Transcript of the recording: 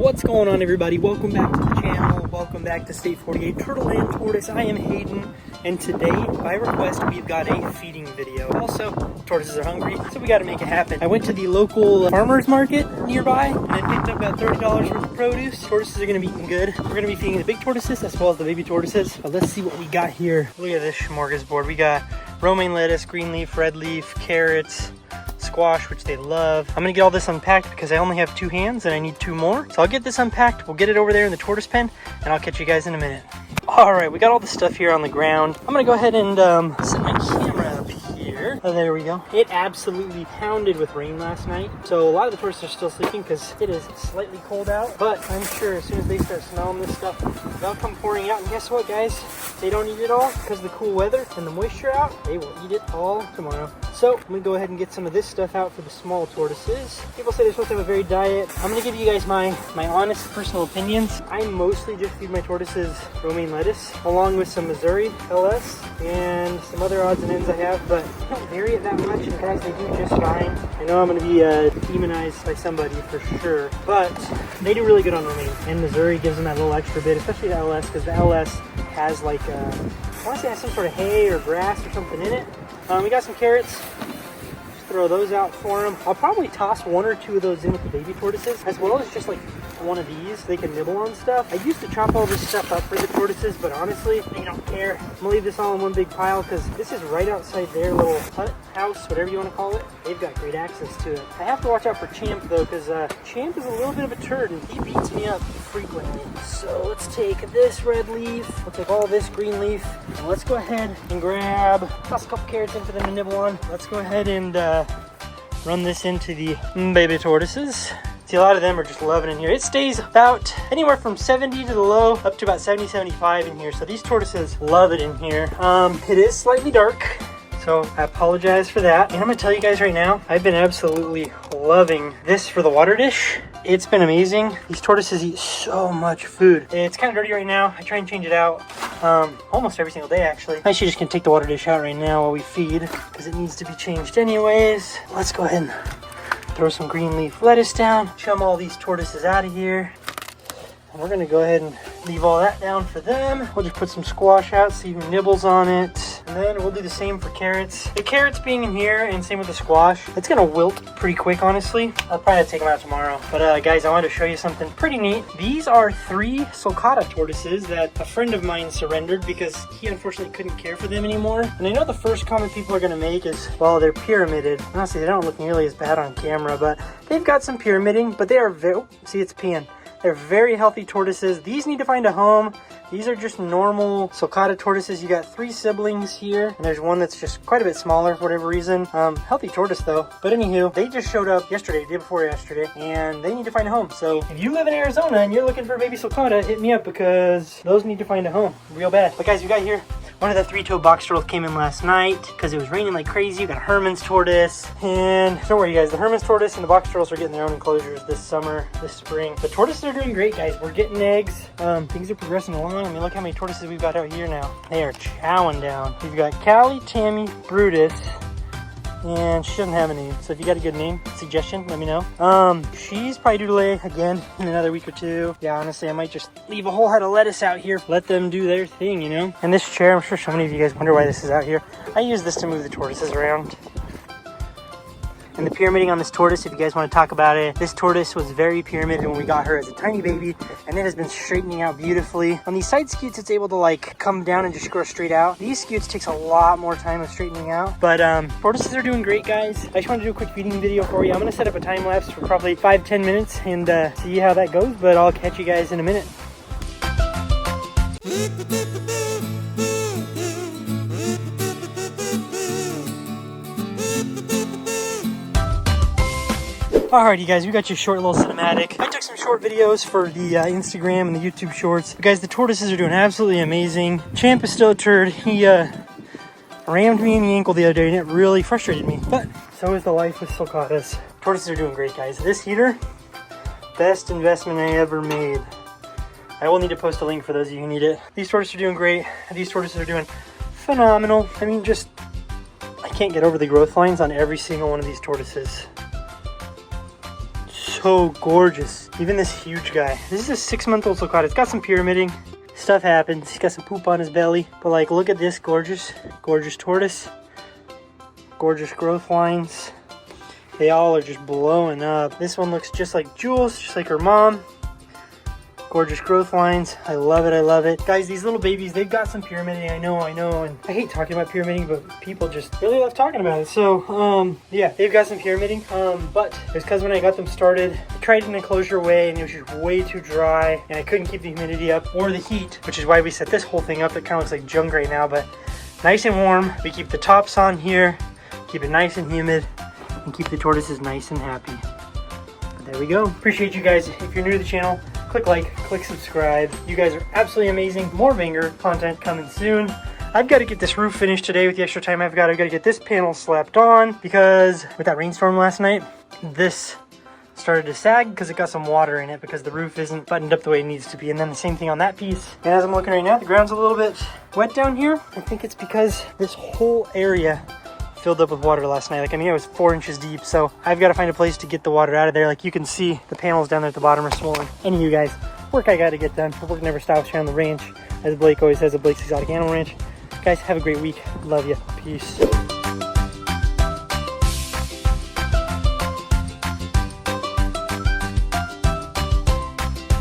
What's going on, everybody? Welcome back to the channel. Welcome back to State 48 Turtle and Tortoise. I am Hayden, and today, by request, we've got a feeding video. Also, tortoises are hungry, so we got to make it happen. I went to the local farmer's market nearby, and I picked up about $30 worth of produce. Tortoises are going to be eating good. We're going to be feeding the big tortoises as well as the baby tortoises. But let's see what we got here. Look at this smorgasbord. We got romaine lettuce, green leaf, red leaf, carrots, squash, which they love. I'm gonna get all this unpacked because I only have 2 hands and I need 2 more. So I'll get this unpacked, we'll get it over there in the tortoise pen, and I'll catch you guys in a minute. All right, we got all the stuff here on the ground. I'm gonna go ahead and set my camera up here. Oh, there we go. It absolutely pounded with rain last night, so a lot of the tortoises are still sleeping because it is slightly cold out, but I'm sure as soon as they start smelling this stuff, they'll come pouring out. And guess what, guys? They don't eat it all because of the cool weather and the moisture out. They will eat it all tomorrow. So I'm gonna go ahead and get some of this stuff out for the small tortoises. People say they're supposed to have a varied diet. I'm gonna give you guys my honest personal opinions. I mostly just feed my tortoises romaine lettuce along with some Missouri LS and some other odds and ends I have, but I don't vary it that much, and guys, they do just fine. I know I'm gonna be demonized by somebody for sure, but they do really good on romaine, and Missouri gives them that little extra bit, especially the LS, because the LS has like I want to say it has some sort of hay or grass or something in it. We got some carrots. Just throw those out for them. I'll probably toss 1 or 2 of those in with the baby tortoises, as well as just like one of these. They can nibble on stuff. I used to chop all this stuff up for the tortoises, but honestly, they don't care. I'm gonna leave this all in one big pile because this is right outside their little hut, house, whatever you want to call it. They've got great access to it. I have to watch out for Champ though, because Champ is a little bit of a turd and he beats me up frequently. So let's take this red leaf, we'll take all this green leaf, and let's go ahead and toss a couple carrots in for them to nibble on. Let's go ahead and run this into the baby tortoises. See, a lot of them are just loving in here. It stays about anywhere from 70 to the low up to about 70, 75 in here. So these tortoises love it in here. It is slightly dark, so I apologize for that. And I'm gonna tell you guys right now, I've been absolutely loving this for the water dish. It's been amazing. These tortoises eat so much food. It's kind of dirty right now. I try and change it out almost every single day, actually. I actually just gonna take the water dish out right now while we feed because it needs to be changed anyways. Let's go ahead and throw some green leaf lettuce down, chum all these tortoises out of here. And we're gonna go ahead and leave all that down for them. We'll just put some squash out, see who nibbles on it. And then we'll do the same for carrots. The carrots being in here, and same with the squash, it's gonna wilt pretty quick, honestly. I'll probably have to take them out tomorrow. But guys, I wanted to show you something pretty neat. These are 3 sulcata tortoises that a friend of mine surrendered because he unfortunately couldn't care for them anymore. And I know the first comment people are gonna make is, well, they're pyramided. Honestly, they don't look nearly as bad on camera, but they've got some pyramiding, but they are very, see, it's peeing. They're very healthy tortoises. These need to find a home. These are just normal sulcata tortoises. You got 3 siblings here, and there's one that's just quite a bit smaller for whatever reason. Healthy tortoise though. But anywho, they just showed up yesterday, day before yesterday, and they need to find a home. So if you live in Arizona and you're looking for a baby sulcata, hit me up because those need to find a home real bad. But guys, we got here. One of the 3-toed box turtles came in last night because it was raining like crazy. We got a Herman's tortoise. And don't worry, guys, the Herman's tortoise and the box turtles are getting their own enclosures this summer, this spring. The tortoises are doing great, guys. We're getting eggs. Things are progressing along. I mean, look how many tortoises we've got out here now. They are chowing down. We've got Callie, Tammy, Brutus, and she doesn't have a name. So if you got a good name suggestion, let me know. She's probably due to lay again in another week or 2. Yeah, honestly, I might just leave a whole head of lettuce out here, let them do their thing, you know. And this chair, I'm sure so many of you guys wonder why this is out here. I use this to move the tortoises around. And the pyramiding on this tortoise, if you guys want to talk about it, this tortoise was very pyramided when we got her as a tiny baby, and it has been straightening out beautifully. On these side scutes, it's able to like come down and just grow straight out. These scutes takes a lot more time of straightening out, but tortoises are doing great, guys. I just wanted to do a quick feeding video for you. I'm going to set up a time lapse for probably 5-10 minutes and see how that goes, but I'll catch you guys in a minute. Alright, you guys, we got your short little cinematic. I took some short videos for the Instagram and the YouTube shorts. But guys, the tortoises are doing absolutely amazing. Champ is still a turd. He rammed me in the ankle the other day and it really frustrated me. But so is the life with sulcatas. Tortoises are doing great, guys. This heater, best investment I ever made. I will need to post a link for those of you who need it. These tortoises are doing great. These tortoises are doing phenomenal. I mean, just, I can't get over the growth lines on every single one of these tortoises. so gorgeous. Even this huge guy. This is a 6-month-old sulcata. It's got some pyramiding. Stuff happens. He's got some poop on his belly. But like, look at this gorgeous tortoise. Gorgeous growth lines. They all are just blowing up. This one looks just like Jules, just like her mom. Gorgeous growth lines. I love it, I love it. Guys, these little babies, they've got some pyramiding, I know, and I hate talking about pyramiding, but people just really love talking about it. So, yeah, they've got some pyramiding, but it's because when I got them started, I tried an enclosure way, and it was just way too dry, and I couldn't keep the humidity up, or the heat, which is why we set this whole thing up. It kind of looks like junk right now, but nice and warm. We keep the tops on here, keep it nice and humid, and keep the tortoises nice and happy. But there we go. Appreciate you guys. If you're new to the channel, click like, click subscribe. You guys are absolutely amazing. More banger content coming soon. I've got to get this roof finished today with the extra time I've got to get this panel slapped on, because with that rainstorm last night, this started to sag because it got some water in it because the roof isn't buttoned up the way it needs to be. And then the same thing on that piece. And as I'm looking right now, the ground's a little bit wet down here. I think it's because this whole area filled up with water last night. Like, I mean, it was 4 inches deep, so I've got to find a place to get the water out of there. Like, you can see the panels down there at the bottom are swollen. Any you guys, work I got to get done. Work never stops here on the ranch, as Blake always says, at Blake's Exotic Animal Ranch. Guys, have a great week. Love you. Peace.